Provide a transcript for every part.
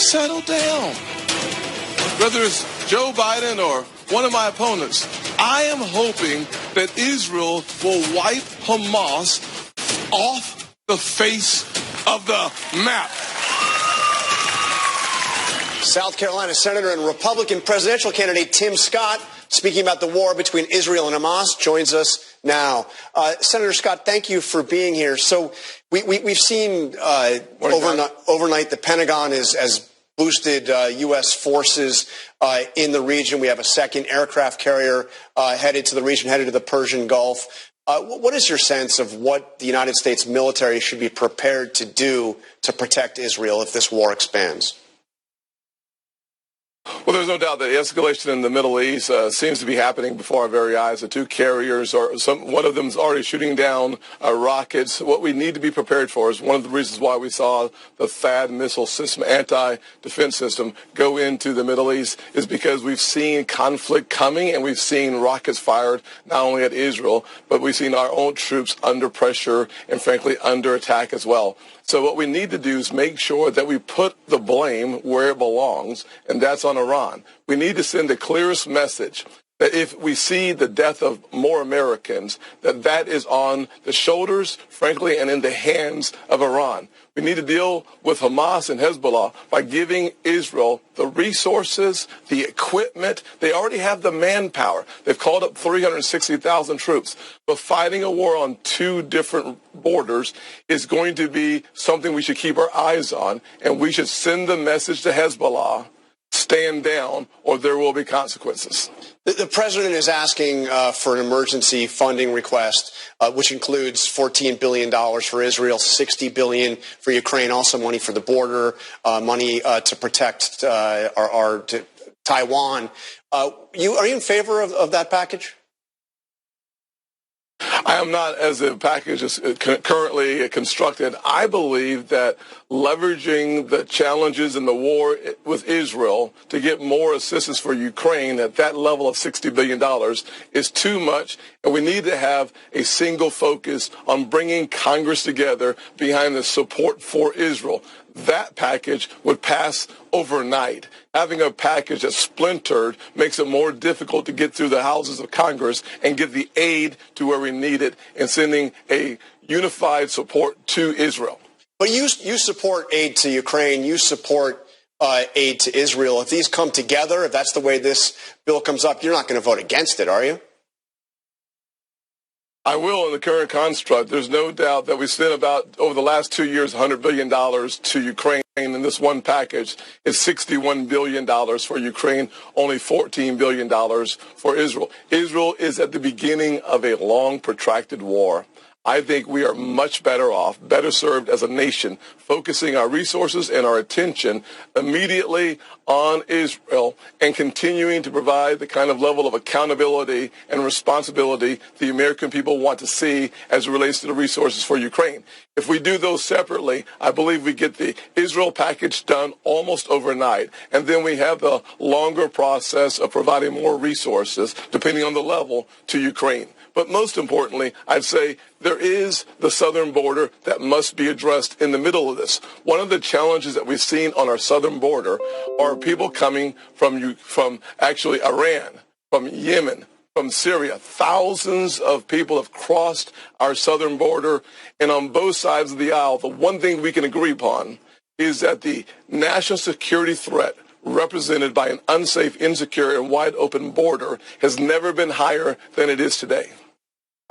settle down. Whether it's Joe Biden or one of my opponents, I am hoping that Israel will wipe Hamas off the face of the map. South Carolina Senator and Republican presidential candidate Tim Scott, speaking about the war between Israel and Hamas, joins us now. Senator Scott, thank you for being here. So we've seen overnight the Pentagon has boosted U.S. forces in the region. We have a second aircraft carrier headed to the region, headed to the Persian Gulf. What is your sense of what the United States military should be prepared to do to protect Israel if this war expands? Well, there's no doubt that escalation in the Middle East seems to be happening before our very eyes. The two carriers, one of them is already shooting down rockets. What we need to be prepared for is one of the reasons why we saw the THAAD missile system, anti-defense system, go into the Middle East is because we've seen conflict coming and we've seen rockets fired not only at Israel, but we've seen our own troops under pressure and, frankly, under attack as well. So what we need to do is make sure that we put the blame where it belongs, and that's on Iran. We need to send the clearest message that if we see the death of more Americans, that is on the shoulders, frankly, and in the hands of Iran. We need to deal with Hamas and Hezbollah by giving Israel the resources, the equipment. They already have the manpower. They've called up 360,000 troops. But fighting a war on two different borders is going to be something we should keep our eyes on, and we should send the message to Hezbollah, stand down, or there will be consequences. The president is asking for an emergency funding request, which includes $14 billion for Israel, $60 billion for Ukraine, also money for the border, money to protect Taiwan. Are you in favor of that package? I am not, as the package is currently constructed. I believe that leveraging the challenges in the war with Israel to get more assistance for Ukraine at that level of $60 billion is too much, and we need to have a single focus on bringing Congress together behind the support for Israel. That package would pass overnight. Having a package that's splintered makes it more difficult to get through the houses of Congress and get the aid to where we need it and sending a unified support to Israel. But you support aid to Ukraine. You support aid to Israel. If these come together, if that's the way this bill comes up, you're not going to vote against it, are you? I will in the current construct. There's no doubt that we spent about, over the last 2 years, $100 billion to Ukraine. And this one package is $61 billion for Ukraine, only $14 billion for Israel. Israel is at the beginning of a long, protracted war. I think we are much better off, better served as a nation, focusing our resources and our attention immediately on Israel and continuing to provide the kind of level of accountability and responsibility the American people want to see as it relates to the resources for Ukraine. If we do those separately, I believe we get the Israel package done almost overnight, and then we have the longer process of providing more resources, depending on the level, to Ukraine. But most importantly, I'd say there is the southern border that must be addressed in the middle of this. One of the challenges that we've seen on our southern border are people coming from actually Iran, from Yemen, from Syria. Thousands of people have crossed our southern border, and on both sides of the aisle, the one thing we can agree upon is that the national security threat represented by an unsafe, insecure, and wide-open border has never been higher than it is today.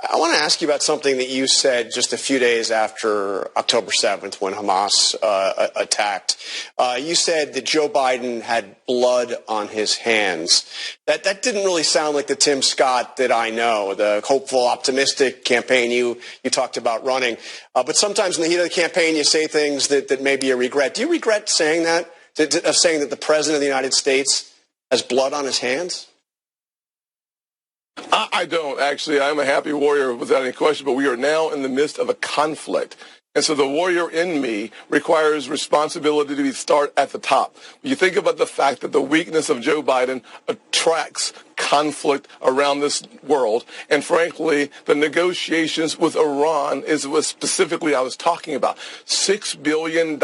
I want to ask you about something that you said just a few days after October 7th when Hamas attacked. You said that Joe Biden had blood on his hands. That didn't really sound like the Tim Scott that I know, the hopeful, optimistic campaign you talked about running. But sometimes in the heat of the campaign, you say things that maybe you regret. Do you regret saying that, of saying that the President of the United States has blood on his hands? I don't, actually. I'm a happy warrior without any question, but we are now in the midst of a conflict. And so the warrior in me requires responsibility to start at the top. When you think about the fact that the weakness of Joe Biden attracts conflict around this world, and frankly, the negotiations with Iran is what specifically I was talking about. $6 billion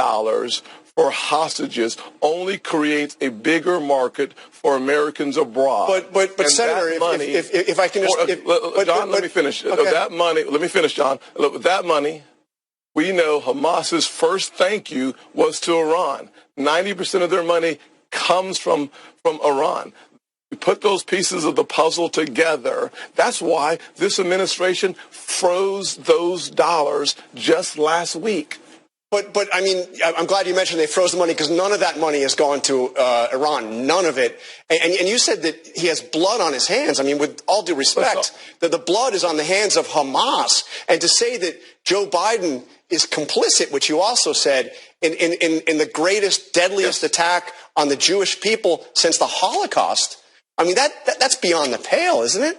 for hostages only creates a bigger market for Americans abroad. But Senator, if I can just... John, let me finish. Okay. That money, let me finish, John. Look, that money, we know Hamas's first thank you was to Iran. 90% of their money comes from Iran. We put those pieces of the puzzle together. That's why this administration froze those dollars just last week. But I mean, I'm glad you mentioned they froze the money, because none of that money has gone to Iran. None of it. And you said that he has blood on his hands. I mean, with all due respect, that the blood is on the hands of Hamas. And to say that Joe Biden is complicit, which you also said, in the greatest, deadliest attack on the Jewish people since the Holocaust, I mean, that's beyond the pale, isn't it?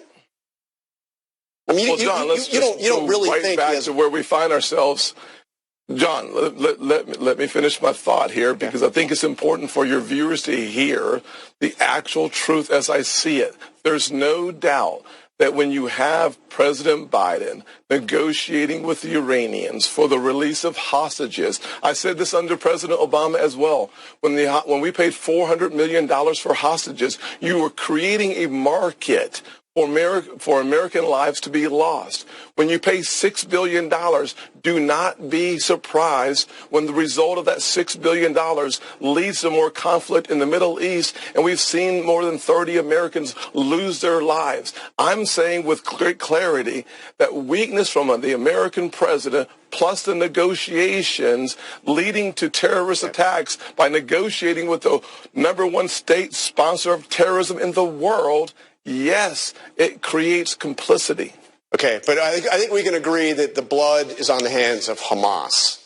I mean, John, you don't really right think back to where we find ourselves. John, let me finish my thought here, because I think it's important for your viewers to hear the actual truth as I see it. There's no doubt that when you have President Biden negotiating with the Iranians for the release of hostages, I said this under President Obama as well, when we paid $400 million for hostages, you were creating a market for American lives to be lost. When you pay $6 billion, do not be surprised when the result of that $6 billion leads to more conflict in the Middle East, and we've seen more than 30 Americans lose their lives. I'm saying with great clarity that weakness from the American president, plus the negotiations leading to terrorist attacks by negotiating with the #1 state sponsor of terrorism in the world, yes, it creates complicity. Okay, but I think we can agree that the blood is on the hands of Hamas.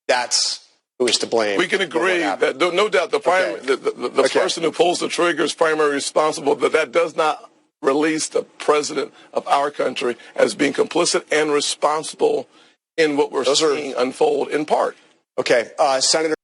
That's who is to blame. We can agree that, no doubt, the person who pulls the trigger is primarily responsible, but that does not release the president of our country as being complicit and responsible in what we're seeing unfold in part. Okay, Senator.